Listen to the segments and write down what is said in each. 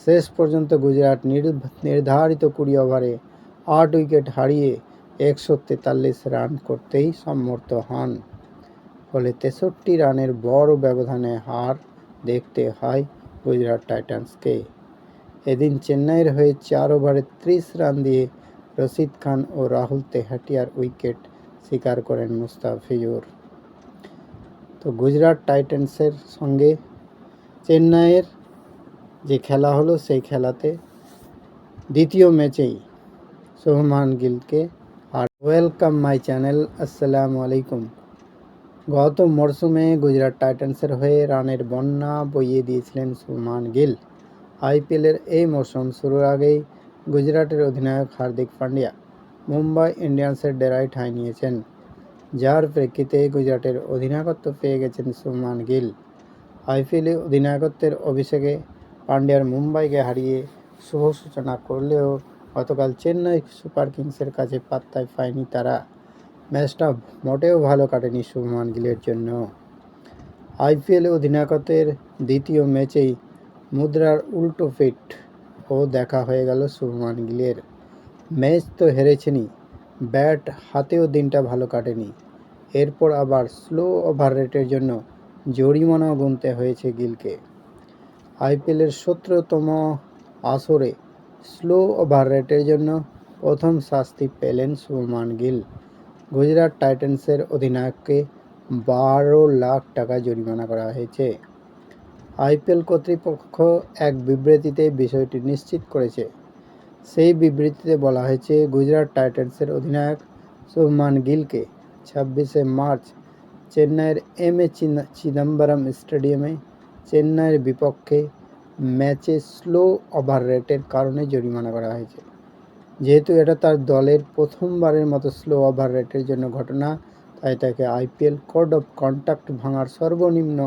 শেষ পর্যন্ত গুজরাট নির্ধারিত 20 ওভারে 8 উইকেট হারিয়ে 143 রান করতেই সমর্থ হন। ফলে 63 রানের বড় ব্যবধানে হার দেখতে হয় গুজরাট টাইটান্সকে। এদিন চেন্নাইয়ের হয়ে 4 ওভারে 30 রান দিয়ে রশিদ খান ও রাহুল তেহাটিয়ার উইকেট শিকার করেন মুস্তাফিজুর। তো গুজরাট টাইটান্সের সঙ্গে চেন্নাইয়ের যে খেলা হলো সেই খেলাতে দ্বিতীয় ম্যাচেই শুভমান গিলকে আর ওয়েলকাম মাই চ্যানেল। আসসালামু আলাইকুম। গত মরশুমে গুজরাট টাইটান্সের হয়ে রানের বন্যা বইয়ে দিয়েছিলেন শুভমান গিল। আইপিএলের এই মরশুম শুরুর আগেই গুজরাটের অধিনায়ক হার্দিক পান্ডিয়া মুম্বাই ইন্ডিয়ান্সের ডেরায় ঠাঁই নিয়েছেন, যার প্রেক্ষিতে গুজরাটের অধিনায়কত্ব পেয়ে গেছেন শুভমান গিল। আইপিএলে অধিনায়কত্বের অভিষেকে পান্ডিয়ার মুম্বাইকে হারিয়ে শুভ সূচনা করলেও গতকাল চেন্নাই সুপার কিংসের কাছে পাত্তাই পায়নি তারা। ম্যাচটা মোটেও ভালো কাটেনি শুভমান গিলের জন্য। আইপিএলে অধিনায়কত্বের দ্বিতীয় ম্যাচেই মুদ্রার উল্টো পিঠ ও দেখা হয়ে গেল শুভমান গিলের। ম্যাচ তো হেরেছেনই, ব্যাট হাতেও দিনটা ভালো কাটেনি। এরপর আবার স্লো ওভার রেটের জন্য জরিমানাও গুনতে হয়েছে গিলকে। আইপিএলের 17তম আসরে স্লো ওভার রেটের জন্য প্রথম শাস্তি পেলেন শুভমান গিল। গুজরাট টাইটান্সের অধিনায়ককে 12 লাখ টাকা জরিমানা করা হয়েছে। আইপিএল কর্তৃপক্ষ এক বিবৃতিতে বিষয়টি নিশ্চিত করেছে। সেই বিবৃতিতে বলা হয়েছে, গুজরাট টাইটান্সের অধিনায়ক শুভমান গিলকে 26শে মার্চ চেন্নাইয়ের এম.এ. চিদম্বরম স্টেডিয়ামে চেন্নাইয়ের বিপক্ষে ম্যাচে স্লো ওভার রেটের কারণে জরিমানা করা হয়েছে। যেহেতু এটা তার দলের প্রথমবারের মতো স্লো ওভার রেটের জন্য ঘটনা, তাই তাকে আইপিএল কোড অফ কন্ডাক্ট ভাঙার সর্বনিম্ন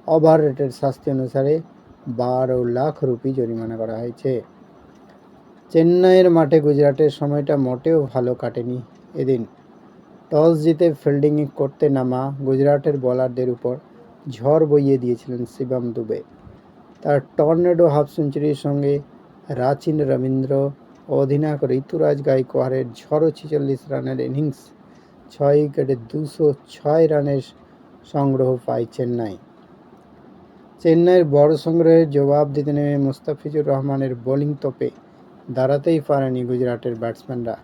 ওভার রেটের শাস্তি অনুসারে 12 লাখ রুপি জরিমানা করা হয়েছে। চেন্নাইয়ের মাঠে গুজরাটের সময়টা মোটেও ভালো কাটেনি এদিন। টস জিতে ফিল্ডিং করতে নামা গুজরাটের বোলারদের উপর ঝড় বইয়ে দিয়েছিলেন শিবম দুবে। তার টর্নেডো হাফ সেঞ্চুরির সঙ্গে রাচিন রবীন্দ্র ও অধিনায়ক ঋতুরাজ গাইকোয়াড়ের ঝড়ো 46 রানের ইনিংস 6 উইকেটে 206 রানের সংগ্রহ পায় চেন্নাই। চেন্নাইয়ের বড় সংগ্রহের জবাব দিতে নেমে মুস্তাফিজুর রহমানের বোলিং তোপে দাঁড়াতেই পারেনি গুজরাটের ব্যাটসম্যানরা।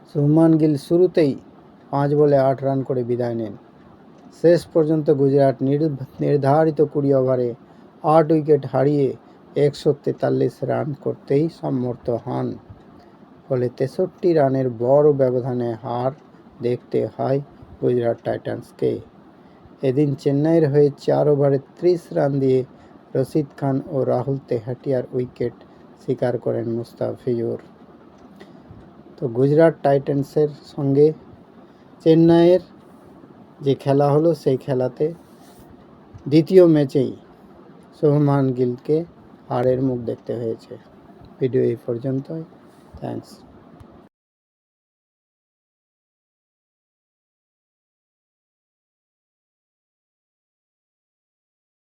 শুভমান গিল শুরুতেই 5 বলে 8 রান করে বিদায় নেন। শেষ পর্যন্ত গুজরাট নির্ধারিত 20 ওভারে 8 উইকেট হারিয়ে 143 রান করতেই সমর্থ হন। ফলে 63 রানের বড় ব্যবধানে হার দেখতে হয় গুজরাট টাইটান্সকে। এদিন চেন্নাইয়ের হয়ে 4 ওভারে 30 রান দিয়ে রশিদ খান ও রাহুল তেহাটিয়ার উইকেট শিকার করেন মুস্তাফিজুর। তো গুজরাট টাইটান্সের সঙ্গে চেন্নাইয়ের যে খেলা হলো সেই খেলাতে দ্বিতীয় ম্যাচেই শুভমান গিলকে হারের মুখ দেখতে হয়েছে। ভিডিও এই পর্যন্তই। থ্যাঙ্কস।